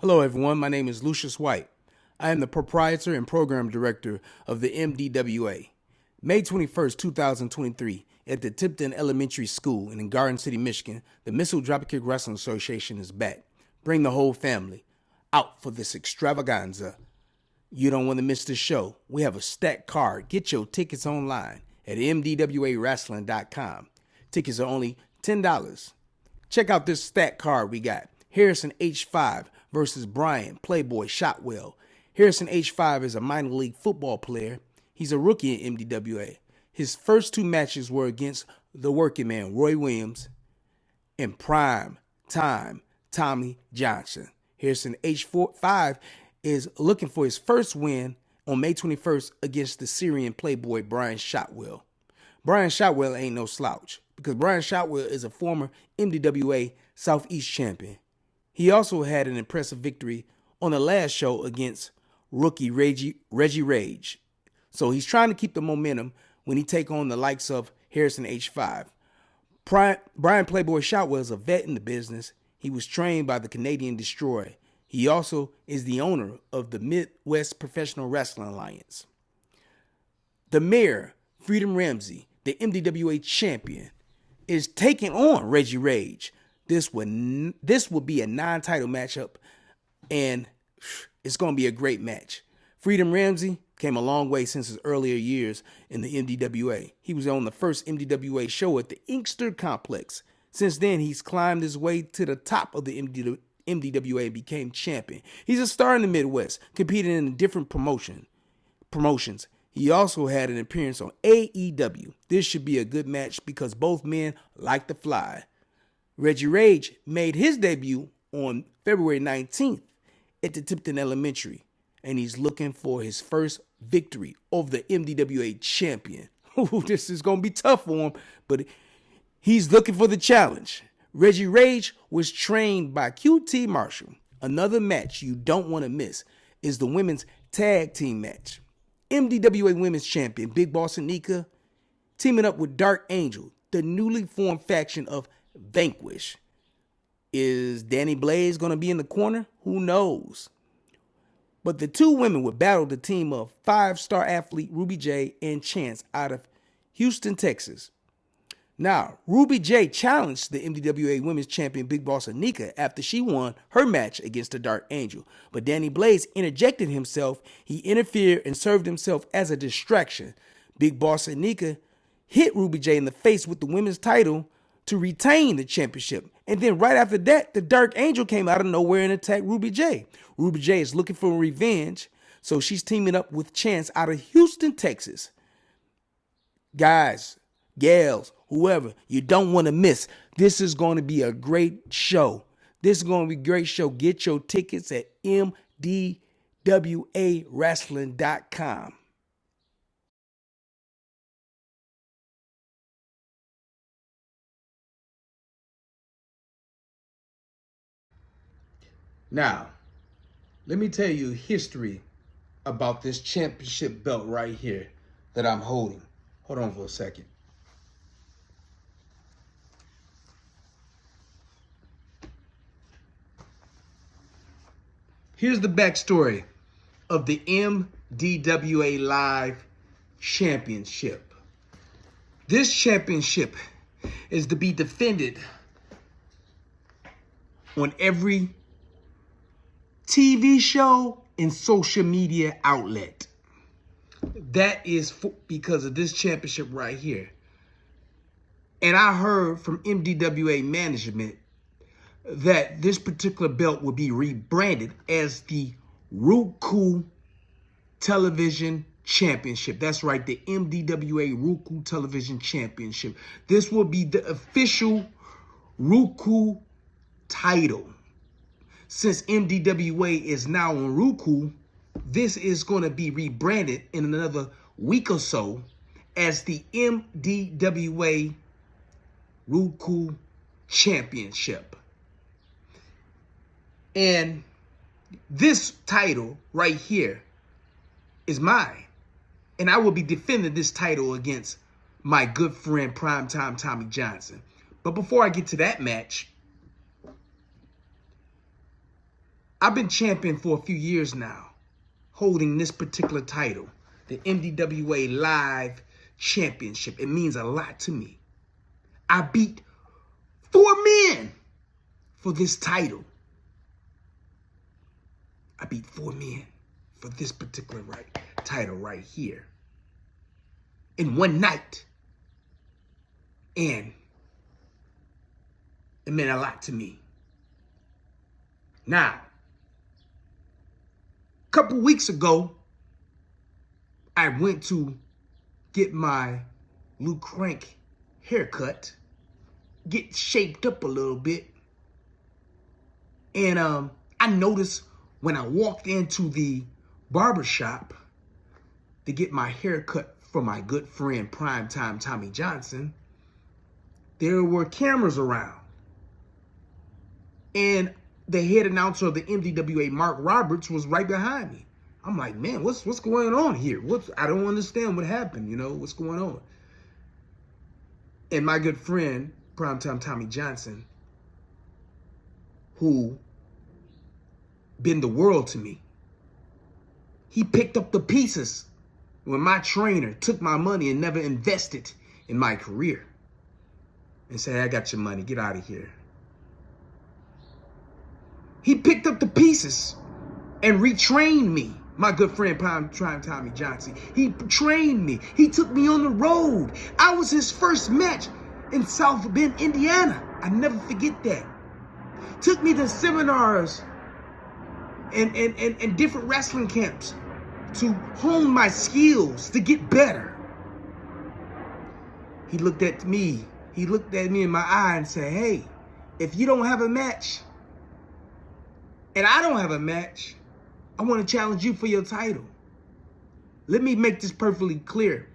Hello, everyone. My name is Lucius White. I am the proprietor and program director of the MDWA. May 21st, 2023, at the Tipton Elementary School in Garden City, Michigan, the Missile Dropkick Wrestling Association is back. Bring the whole family out for this extravaganza. You don't want to miss the show. We have a stacked card. Get your tickets online at MDWAWrestling.com. Tickets are only $10. Check out this stacked card we got. Harrison H5 versus Brian Playboy Shotwell. Harrison H5 is a minor league football player. He's a rookie in MDWA. His first two matches were against the working man Roy Williams and prime time Tommy Johnson. Harrison H5 is looking for his first win on May 21st against the Syrian playboy Brian Shotwell. Brian Shotwell ain't no slouch because Brian Shotwell is a former MDWA Southeast champion. He also had an impressive victory on the last show against rookie Reggie Rage. So he's trying to keep the momentum when he take on the likes of Harrison H5. Brian Playboy Shotwell is a vet in the business. He was trained by the Canadian Destroyer. He also is the owner of the Midwest Professional Wrestling Alliance. The mayor, Freedom Ramsey, the MDWA champion, is taking on Reggie Rage. This will be a non-title matchup, and it's going to be a great match. Freedom Ramsey came a long way since his earlier years in the MDWA. He was on the first MDWA show at the Inkster Complex. Since then, he's climbed his way to the top of the MDWA and became champion. He's a star in the Midwest, competing in different promotions. He also had an appearance on AEW. This should be a good match because both men like to fly. Reggie Rage made his debut on February 19th at the Tipton Elementary, and he's looking for his first victory over the MDWA champion. This is going to be tough for him, but he's looking for the challenge. Reggie Rage was trained by QT Marshall. Another match you don't want to miss is the women's tag team match. MDWA Women's Champion Big Boss Anika teaming up with Dark Angel, the newly formed faction of Vanquish. Is Danny Blaze going to be in the corner? Who knows? But the two women would battle the team of five-star athlete Ruby J and Chance out of Houston, Texas. Now, Ruby J challenged the MDWA Women's Champion Big Boss Anika after she won her match against the Dark Angel. But Danny Blaze interjected himself. He interfered and served himself as a distraction. Big Boss Anika hit Ruby J in the face with the women's title to retain the championship. And then right after that, the Dark Angel came out of nowhere and attacked Ruby J. Ruby J is looking for revenge, so she's teaming up with Chance out of Houston, Texas. Guys, gals, whoever, you don't want to miss. This is going to be a great show. This is going to be a great show. Get your tickets at MDWAWrestling.com. Now, let me tell you history about this championship belt right here that I'm holding. Hold on for a second. Here's the backstory of the MDWA Live Championship. This championship is to be defended on every TV show and social media outlet. That is because of this championship right here. And I heard from MDWA management that this particular belt will be rebranded as the Roku Television Championship. That's right, the MDWA Roku Television Championship. This will be the official Roku title. Since MDWA is now on Roku, this is going to be rebranded in another week or so as the MDWA Roku Championship. And this title right here is mine. And I will be defending this title against my good friend Primetime Tommy Johnson. Johnson. But before I get to that match, I've been champion for a few years now, holding this particular title, the MDWA Live Championship. It means a lot to me. I beat 4 men for this title. I beat 4 men for this particular title right here in one night. And it meant a lot to me. Now, a couple weeks ago, I went to get my Luke Crank haircut, get shaped up a little bit. And I noticed when I walked into the barbershop to get my haircut for my good friend Primetime Tommy Johnson, there were cameras around. And the head announcer of the MDWA, Mark Roberts, was right behind me. I'm like, man, what's going on here? I don't understand what happened, what's going on? And my good friend, Primetime Tommy Johnson, who been the world to me, he picked up the pieces when my trainer took my money and never invested in my career and said, I got your money, get out of here. He picked up the pieces and retrained me. My good friend, Primetime Tommy Johnson. He trained me. He took me on the road. I was his first match in South Bend, Indiana. I never forget that. Took me to seminars and different wrestling camps to hone my skills, to get better. He looked at me in my eye and said, hey, if you don't have a match, and I don't have a match, I want to challenge you for your title. Let me make this perfectly clear.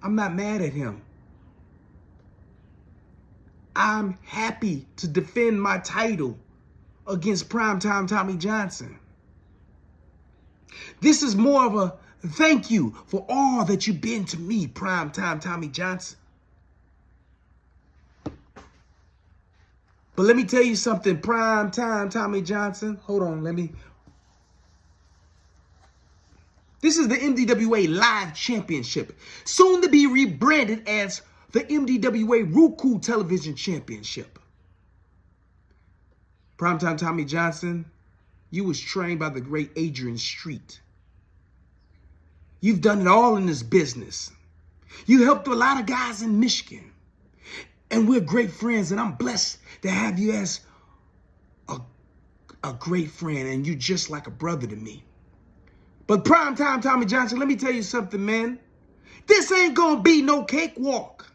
I'm not mad at him. I'm happy to defend my title against Primetime Tommy Johnson. This is more of a thank you for all that you've been to me, Primetime Tommy Johnson. But let me tell you something, Primetime Tommy Johnson. Hold on, This is the MDWA Live Championship, soon to be rebranded as the MDWA Roku Television Championship. Primetime Tommy Johnson, you was trained by the great Adrian Street. You've done it all in this business. You helped a lot of guys in Michigan. And we're great friends, and I'm blessed to have you as a great friend, and you just like a brother to me. But Primetime Tommy Johnson, let me tell you something, man. This ain't gonna be no cakewalk.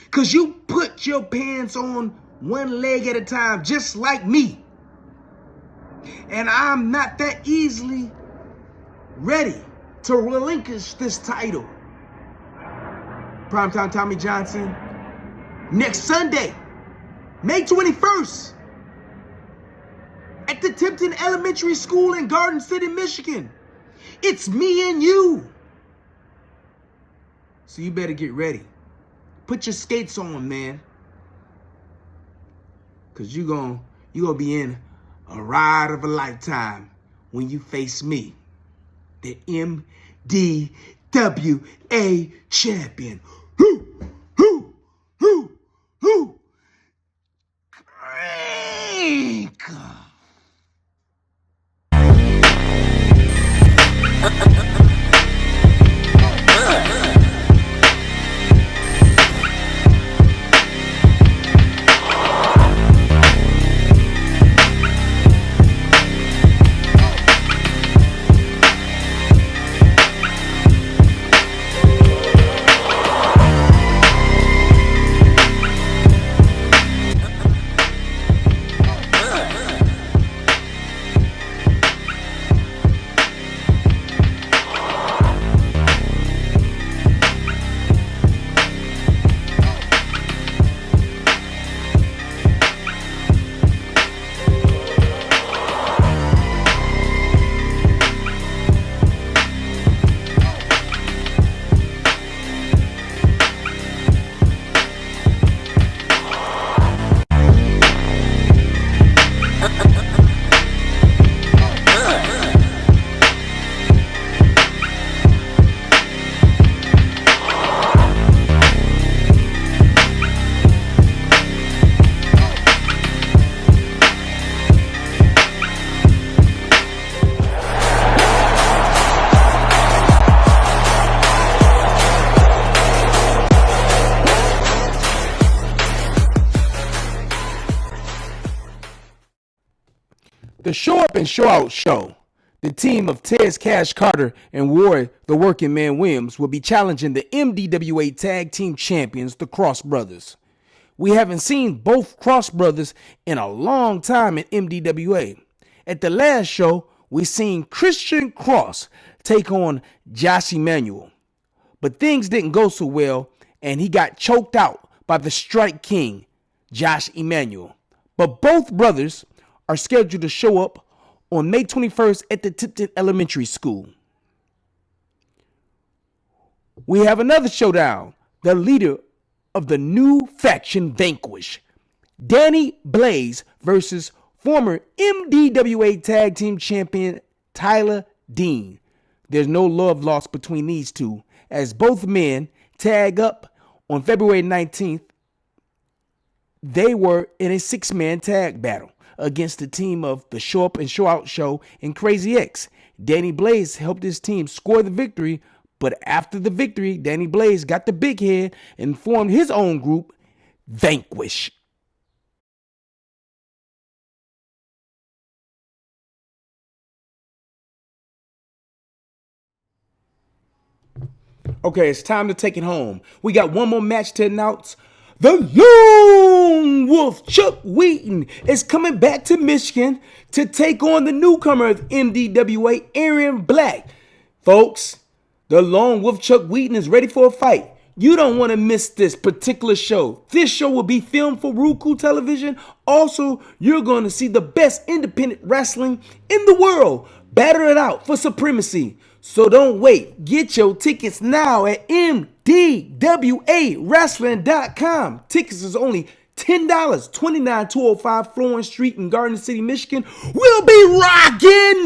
Because you put your pants on one leg at a time, just like me. And I'm not that easily ready to relinquish this title. Primetime Tommy Johnson, next Sunday, May 21st, at the Tipton Elementary School in Garden City, Michigan. It's me and you. So you better get ready. Put your skates on, man. Because you're gonna be in a ride of a lifetime when you face me, the MDWA champion. Crank. The Show Up and Show Out show. The team of Tez Cash Carter and Ward the Working Man Williams will be challenging the MDWA Tag Team Champions, the Cross Brothers. We haven't seen both Cross Brothers in a long time in MDWA. At the last show, we seen Christian Cross take on Josh Emanuel. But things didn't go so well, and he got choked out by the Strike King, Josh Emanuel. But both brothers are scheduled to show up on May 21st at the Tipton Elementary School. We have another showdown. The leader of the new faction Vanquish, Danny Blaze versus former MDWA Tag Team Champion Tyler Dean. There's no love lost between these two, as both men tag up on February 19th. They were in a 6-man tag battle against the team of the Show Up and Show Out show and Crazy X. Danny Blaze helped his team score the victory, but after the victory, Danny Blaze got the big head and formed his own group, Vanquish. Okay, it's time to take it home. We got one more match to announce. The Lone Wolf Chuck Wheaton is coming back to Michigan to take on the newcomer of MDWA, Aaron Black. Folks, the Lone Wolf Chuck Wheaton is ready for a fight. You don't want to miss this particular show. This show will be filmed for Roku television. Also, you're going to see the best independent wrestling in the world battle it out for supremacy. So don't wait. Get your tickets now at MDWAWrestling.com. Tickets is only $10. 29205 Florence Street in Garden City, Michigan. We'll be rocking!